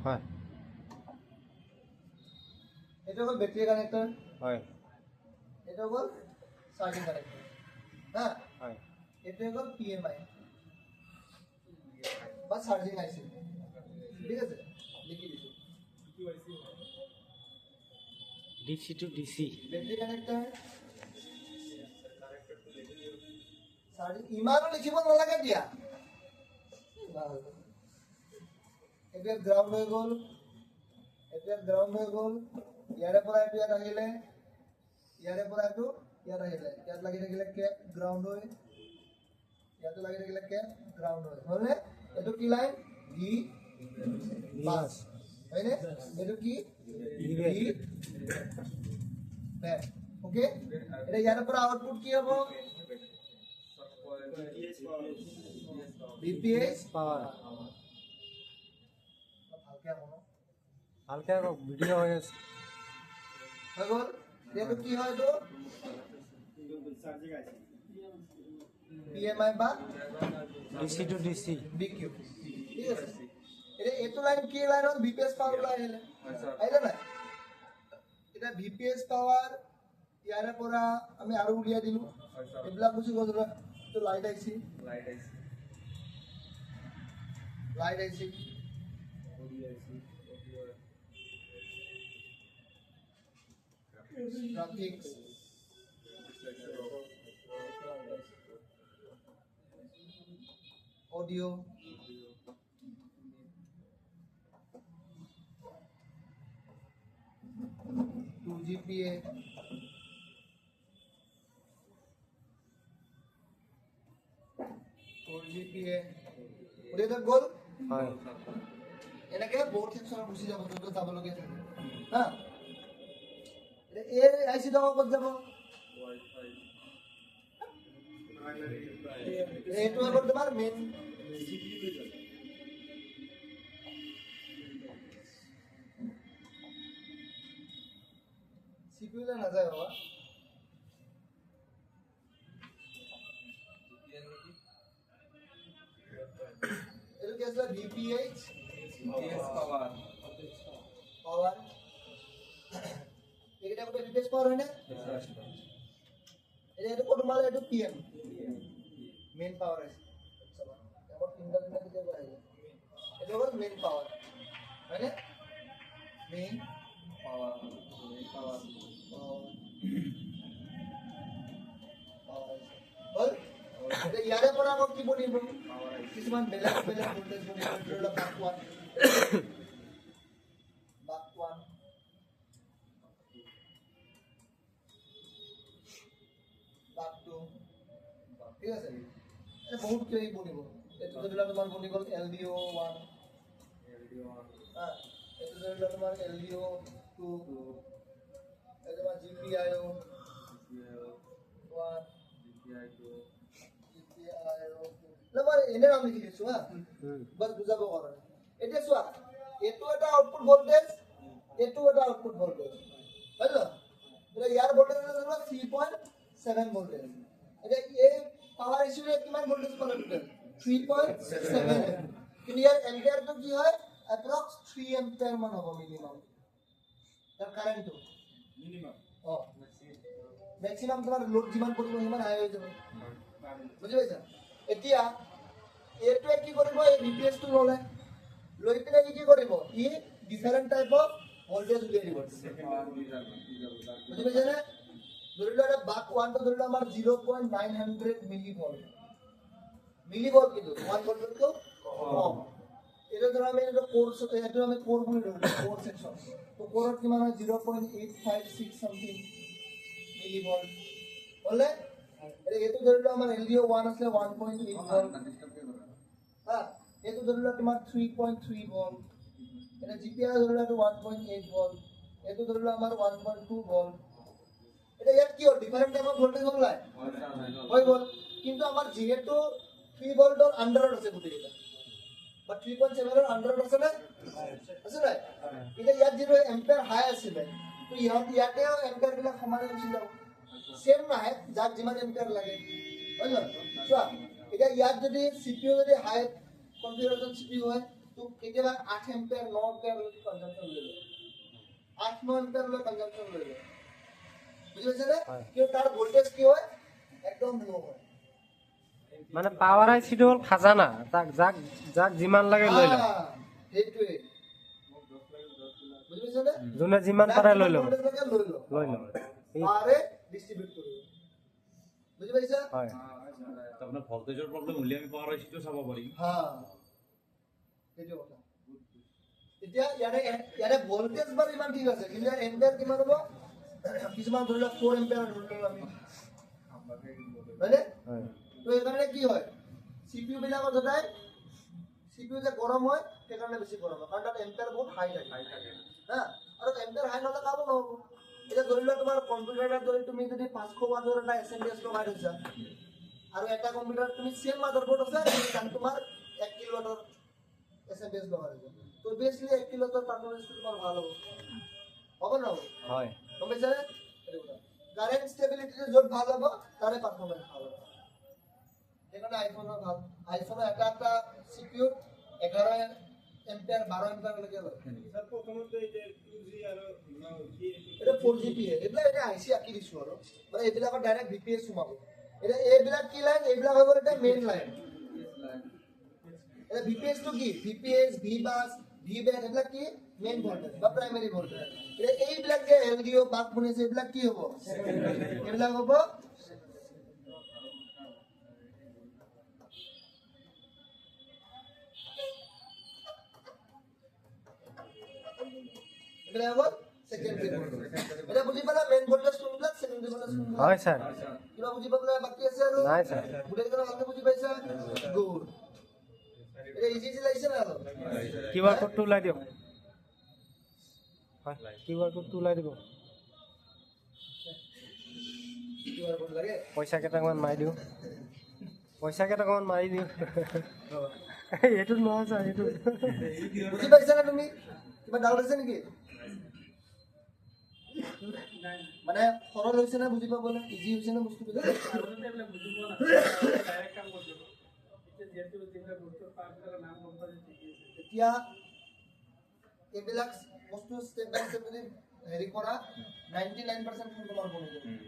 হয় এটা হল battery connector হয় এটা হল চার্জিং কানেক্টর হ্যাঁ হয় এটা হল পিএমআই বা চার্জিং আইসি ঠিক আছে লিখি দিছো DC two DC battery connector charging ইমানো লিখিব নালাগে দিয়া এতিয়া গ্ৰাউণ্ড হৈ গ'ল ইয়াৰে পৰা এইটো ইয়াত আহিলে ইয়াৰে পৰা এইটো ইয়াত আহিলে ইয়াত লাগি থাকিলে কেপ গ্ৰাউণ্ড হৈ ইয়াতো লাগি থাকিলে কেপ গ্ৰাউণ্ড হৈ হ'লনে এইটো কি লাইন ভি বাছ হয়নে এইটো কি ভি ব্যাক ওকে এটা ইয়াৰ পৰা আউটপুট কি হ'ব বিপিএস পাওয়ার ভালকে হ'ব হালকা ভিডিও হয়ে আছে হৈ গ'ল এইটো কি হয় এইটো পিএমআই বা ডিসি টু ডিসি বিকিউ ঠিক আছে এইটো লাইন কি লাইন হ'ল বিপিএস পাৱাৰ লাইন আহিলে নাই এটা ভিপিএস পাৱাৰ ইয়াৰে পৰা আমি আৰু উলিয়াই দিলো এইবিলাক বুজি গ'ল তো লাইট আইছি গ্ৰাফিক্স অডিও टू GPA উলিয়াই গ'ল হয় এনেকে বহুত সেকশন গুচি যাব য'ত যাবলগীয়া থাকে হা এই আইচি টকা ক'ত যাব এইটো হ'ল তোমাৰ মেইন CPU লে নাযায় বাবা এইটো কি আছে VPH পাৱাৰ এইটা কত VPH পাৱাৰ হয় না এইটো কত মালে এইটো PM মেইন পাৱাৰ আছে এবাৰ সিঙ্গেল দিনা কি যাব আহিলে এইটো হ'ল মেইন পাৱাৰ হয় না মেইন পাৱাৰ বল এটা ইয়াৰে পৰা আকৌ কি বনিব কিছুমান বেলেগ বেলেগ ভোল্টেজ বনিব ধৰি লওক বাক 1 বাক 2 ঠিক আছে এটা বহুত কিই বনিব এইটো ধৰি লওক তোমাৰ বনি গ'ল LDO 1 হ্যাঁ এইটো ধৰি লওক তোমাৰ LDO 2 এইটো তোমাৰ GPIO 1 নমাৰ এনে নাম লিখি দিছো হা বস বুজাব কাৰণে এতিয়া চোৱা এটো এটা আউটপুট ভোল্টেজ এটো এটা আউটপুট ভোল্টেজ হলো এটা ইয়াৰ ভোল্টেজ আছে 3.7 ভোল্টেজ এটা এই পাৱাৰ ইস্যুৰে কিমান ভোল্টেজ পালে টোটাল 3.7 কিন্তু ইয়াৰ এম্পিয়াৰটো কি হয় এপ্ৰক্স 3 এম্পিয়াৰ মান হ'ব মিনিমাম তাৰ কাৰেন্টটো মিনিমাম ম্যাক্সিমাম তোমাৰ লোড যিমান পৰিব সিমান হাই হৈ যাব বুজি পাইছা এতিয়া এটো কি কৰিব এই VPS টো ললে লৈ পিনে কি কৰিব ই ডিফাৰেন্ট টাইপ অফ ভোল্টেজ উলিয়াই দিব বুজি পাইছা না ধৰি লোৱা এটা বাক 1 টো ধৰি লোৱা আমাৰ 0.900 মিলি ভোল্ট কিন্তু 1 ভোল্টটো কম এটা ধৰা আমি এটা কোৰ্স এটা আমি কোৰ বুলি ধৰিলো কোৰ সেকশন তো কোৰত কিমান হয় 0.856 সামথিং মিলি ভোল্ট হলে এইটো ধৰিলো আমাৰ LDO 1 আছে 1.8 ভোল্ট হা এইটো ধৰিলো তোমাৰ 3.3 ভোল্ট এটা GPIO ধৰিলো 1.8 ভোল্ট এইটো ধৰিলো আমাৰ 1.2 ভোল্ট এটা ইয়াত কি হ'ল ডিফারেন্ট টাইপ অফ ভোল্টেজ হ'ল নাই হৈ গ'ল কিন্তু আমাৰ যেহেতু 3 ভোল্টৰ আন্ডাৰত আছে গুটিটা বা 3.7 ৰ আন্ডাৰত আছে না আছে নাই এটা ইয়াত যিটো এম্পিয়াৰ হাই আছিল তো ইয়াতেও এম্পিয়াৰ বিলাক সমানে গুচি যাব সেম নাহে যাক যিমান এম্পিয়াৰ লাগে হয় না চোৱা এটা ইয়াত যদি CPU যদি হাই কনফিগাৰেশন CPU হয় তো কেতিয়াবা 8 এম্পিয়াৰ 9 এম্পিয়াৰ কনজাম্পচন লৈ লয় 8-9 এম্পিয়াৰ লৈ কনজাম্পচন লৈ লয় বুজি পাইছেনে কিন্তু তাৰ ভোল্টেজ কি হয় একদম লো হয় মানে পাৱাৰ আইচিটো হ'ল খাজানা তাক যাক যাক যিমান লাগে লৈ লওক সেইটোৱে বুজি পাইছেনে যোনে যিমান পাৰে লৈ লওক লৈ লওক পাৰে ডিস্ট্ৰিবিউট কৰিব বুজি পাইছা হয় আপোনাৰ ভোল্টেজৰ প্ৰব্লেম হ'লে আমি পাৱাৰ আইচিটো চাব পাৰিম হা সেইটো কথা এতিয়া ইয়াৰে ভোল্টেজ বাৰ ইমান ঠিক আছে কিন্তু এম্পিয়াৰ কিমান হ'ব কিছুমান ধৰি লওক 4 এম্পিয়াৰ ধৰি লওক আমি হয়নে তো এখানে কি হয় সিপিইউ বিলাকৰ সদায় সিপিইউ যে গৰম হয় সেইকাৰণে বেছি গৰম হয় কাৰণ তাত এম্পিয়াৰ বহুত হাই থাকে হা আৰু এম্পিয়াৰ হাই নহলে কাম নহব এটা ধৰি লোৱা তোমাৰ কম্পিউটাৰত যদি তুমি 500 ওয়াটৰ এটা এসএমএস লগাই দিছা আৰু এটা কম্পিউটাৰত তুমি সেম মাদাৰবোৰ্ড আছে কিন্তু তোমাৰ 1 কিলোৱাটৰ এসএমএস লগাই দিছা তো অবভিয়াসলি 1 কিলোৱাটৰ পাৰফৰম্যান্স তোমাৰ ভাল হ'ব না হয় গম পাইছানে কাৰেন্ট স্টেবিলিটি যত ভাল হ'ব তাৰে পাৰফৰম্যান্স ভাল হ'ব সেইকাৰণে আইফোনৰ ভাল আইফোনৰ এটা সিপিইউ 11 এম্পিয়াৰ 12 এম্পিয়াৰ লৈকে লয় স্যাৰ প্ৰথমত এই যে 2G আৰ এটা 4GB এটা আইসি আকি দিছো আৰু মানে এইবিলাকৰ ডাইৰেক্ট ভিপিএস সোমাব এটা এইবিলাক কি লাইন এইবিলাক হৈ গ'ল এটা মেইন লাইন এটা ভিপিএস টো কি ভিপিএস ভিবাস ভিবেট এইবিলাক কি মেইন ভোল্টেজ বা প্ৰাইমাৰী ভোল্টেজ এটা এইবিলাক যে এলডিও বাক বনিছে এইবিলাক কি হ'ব এইবিলাক হ'ব এটা হ'ব সেকেন্ডারি ভোল্টেজ এটা বুজি পালা মেইন ভোল্টেজ কোনবিলাক সেকেন্ডারি ভোল্টেজ কোনবিলাক হয় স্যার কিবা বুজি পাবলে বাকি আছে আৰু নাই স্যার বুজি কেনে ভালকে বুজি পাইছা গুড এটা ইজি লাগিছে না কিউআর কোডটো ওলাই দিয়ক হয় কিউআর কোডটো ওলাই দিব কিউআর কোড লাগে পইচা কেইটামান মাৰি দিওঁ এইটো নহয় স্যাৰ এইটো বুজি পাইছা না তুমি কিবা ডাউট আছে নেকি মানে সৰল হৈছে না বুজি পাবলে ইজি হৈছে না বস্তুবিলাক এতিয়া এইবিলাক বস্তু ষ্টেপ বাই ষ্টেপ যদি হেৰি কৰা 99% তোমাৰ বনি যাব